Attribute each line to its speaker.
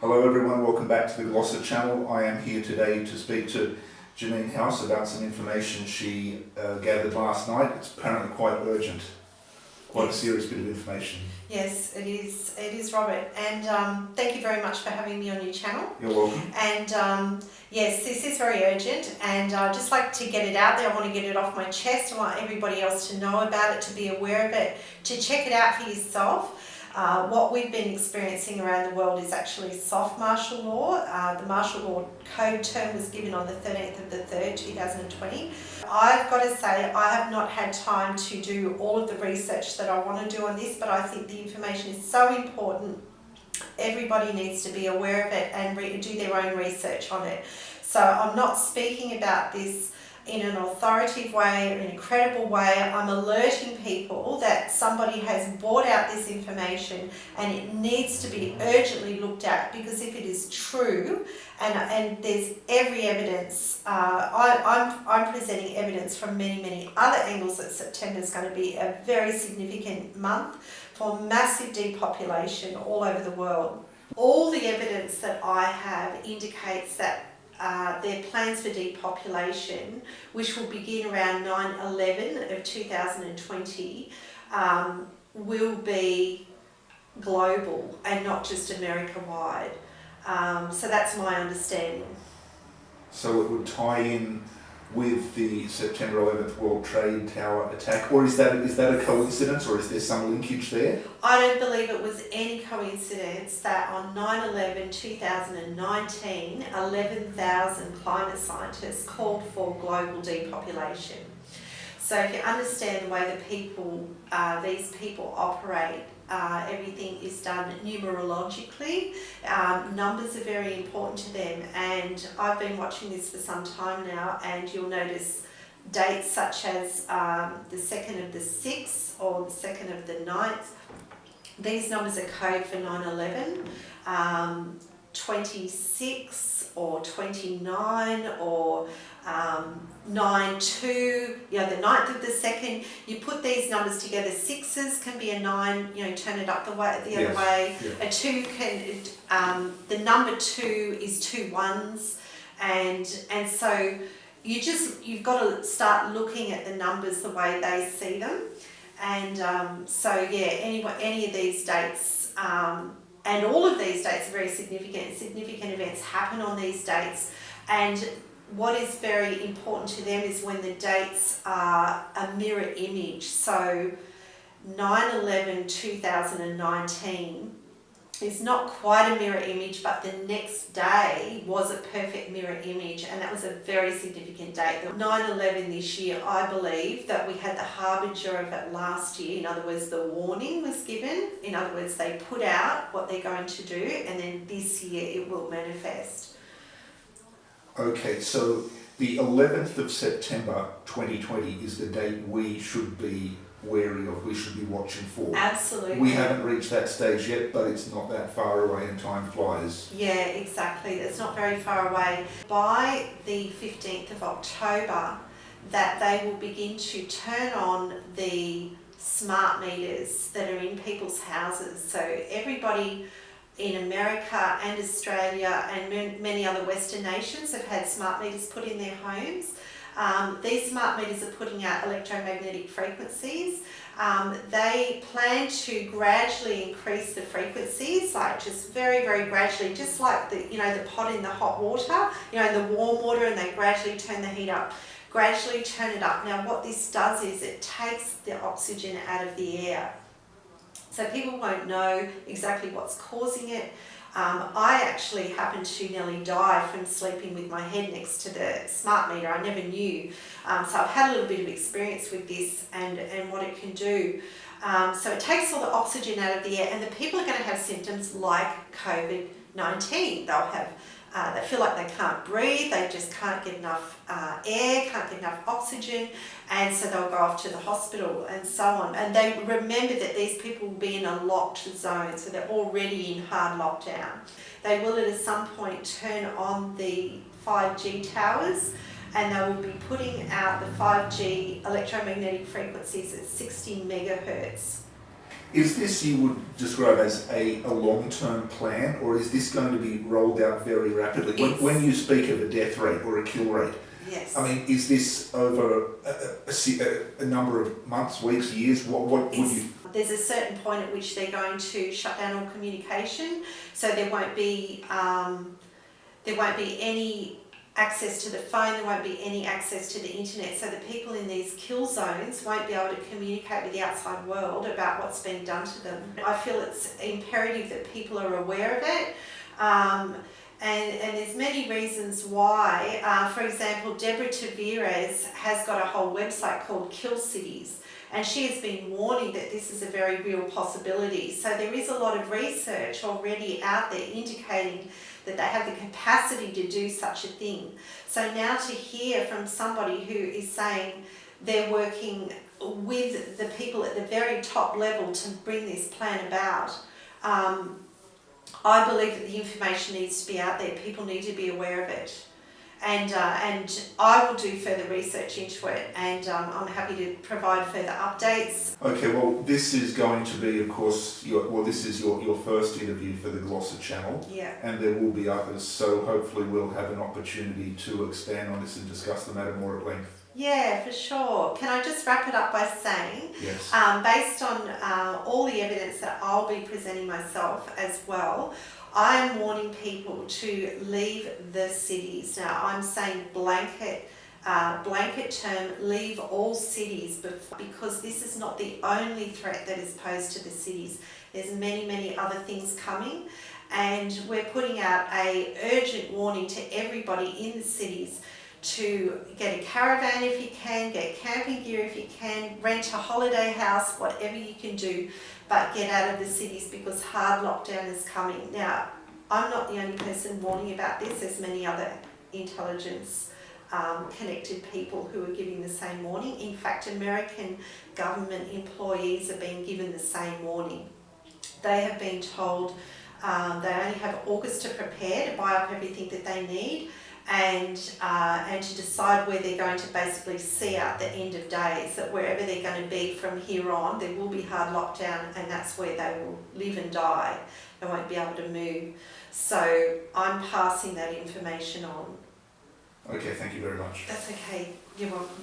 Speaker 1: Hello everyone, welcome back to the Glossar channel. I am here today to speak to Janine House about some information she gathered last night. It's apparently quite urgent, quite a serious bit of information.
Speaker 2: Yes, it is. It is, Robert. And thank you very much for having me on your channel.
Speaker 1: You're welcome.
Speaker 2: And yes, this is very urgent, and I'd just like to get it out there. I want to get it off my chest. I want everybody else to know about it, to be aware of it, to check it out for yourself. What we've been experiencing around the world is actually soft martial law. The martial law code term was given on the 13th of the 3rd, 2020. I've got to say, I have not had time to do all of the research that I want to do on this, but I think the information is so important. Everybody needs to be aware of it and do their own research on it. So I'm not speaking about this in an authoritative way or in a credible way. I'm alerting people that somebody has brought out this information and it needs to be urgently looked at, because if it is true, and there's every evidence, I'm presenting evidence from many other angles that September is going to be a very significant month for massive depopulation all over the world. All the evidence that I have indicates that their plans for depopulation, which will begin around 9/11 of 2020, will be global and not just America-wide. So that's my understanding.
Speaker 1: So it would tie in with the September 11th World Trade Tower attack, or is that a coincidence, or is there some linkage there?
Speaker 2: I don't believe it was any coincidence that on 9/11 2019, 11,000 climate scientists called for global depopulation. So if you understand the way these people operate, everything is done numerologically. Numbers are very important to them, and I've been watching this for some time now, and you'll notice dates such as the 2nd of the 6th or the 2nd of the 9th. These numbers are code for 9/11, 26 or 29 or 9/2, the 9th of the 2nd. You put these numbers together. 6s can be a 9, turn it up the other way. Yeah. A 2 can, the number 2 is 2 1s, and so you've got to start looking at the numbers the way they see them. And any of these dates, and all of these dates are very significant. Significant events happen on these dates, and what is very important to them is when the dates are a mirror image. So 9/11 2019 is not quite a mirror image, but the next day was a perfect mirror image, and that was a very significant date. 9/11 this year, I believe that we had the harbinger of it last year. In other words, the warning was given. In other words, they put out what they're going to do, and then this year it will manifest.
Speaker 1: Okay, so the 11th of September 2020 is the date we should be wary of, we should be watching for.
Speaker 2: Absolutely.
Speaker 1: We haven't reached that stage yet, but it's not that far away and time flies.
Speaker 2: Yeah, exactly. It's not very far away. By the 15th of October, that they will begin to turn on the smart meters that are in people's houses. So everybody in America and Australia and many other Western nations have had smart meters put in their homes. These smart meters are putting out electromagnetic frequencies. They plan to gradually increase the frequencies, like just very gradually, just like the pot in the hot water, the warm water, and they gradually turn the heat up, gradually turn it up. Now what this does is it takes the oxygen out of the air. So people won't know exactly what's causing it. I actually happened to nearly die from sleeping with my head next to the smart meter. I never knew. So I've had a little bit of experience with this and what it can do. So it takes all the oxygen out of the air, and the people are going to have symptoms like COVID-19. They'll have they feel like they can't breathe, they just can't get enough air, can't get enough oxygen, and so they'll go off to the hospital and so on. And they remember that these people will be in a locked zone, so they're already in hard lockdown. They will at some point turn on the 5G towers, and they will be putting out the 5G electromagnetic frequencies at 60 megahertz.
Speaker 1: Is this you would describe as a long-term plan, or is this going to be rolled out very rapidly? When you speak of a death rate or a kill rate,
Speaker 2: Yes.
Speaker 1: I mean, is this over a number of months, weeks, years? What would you?
Speaker 2: There's a certain point at which they're going to shut down all communication, so there won't be any access to the phone, there won't be any access to the internet, so the people in these kill zones won't be able to communicate with the outside world about what's being done to them. I feel it's imperative that people are aware of it. And there's many reasons why. For example, Deborah Tavares has got a whole website called Kill Cities, and she has been warning that this is a very real possibility. So there is a lot of research already out there indicating that they have the capacity to do such a thing. So now to hear from somebody who is saying they're working with the people at the very top level to bring this plan about, I believe that the information needs to be out there. People need to be aware of it. And I will do further research into it, and I'm happy to provide further updates.
Speaker 1: Okay, well, this is going to be, of course, this is your first interview for the Gloucester Channel,
Speaker 2: Yeah.
Speaker 1: and there will be others, so hopefully we'll have an opportunity to expand on this and discuss the matter more at length.
Speaker 2: Yeah, for sure. Can I just wrap it up by saying,
Speaker 1: Yes.
Speaker 2: based on all the evidence that I'll be presenting myself as well, I am warning people to leave the cities. Now, I'm saying blanket term, leave all cities, because this is not the only threat that is posed to the cities. There's many other things coming, and we're putting out a urgent warning to everybody in the cities to get a caravan if you can, get camping gear if you can, rent a holiday house, whatever you can do, but get out of the cities because hard lockdown is coming. Now, I'm not the only person warning about this. There's many other intelligence connected people who are giving the same warning. In fact, American government employees are being given the same warning. They have been told they only have August to prepare to buy up everything that they need, and to decide where they're going to basically see out the end of days, that wherever they're going to be from here on, there will be hard lockdown, and that's where they will live and die. They won't be able to move. So I'm passing that information on.
Speaker 1: Okay, thank you very much.
Speaker 2: That's okay. You're welcome.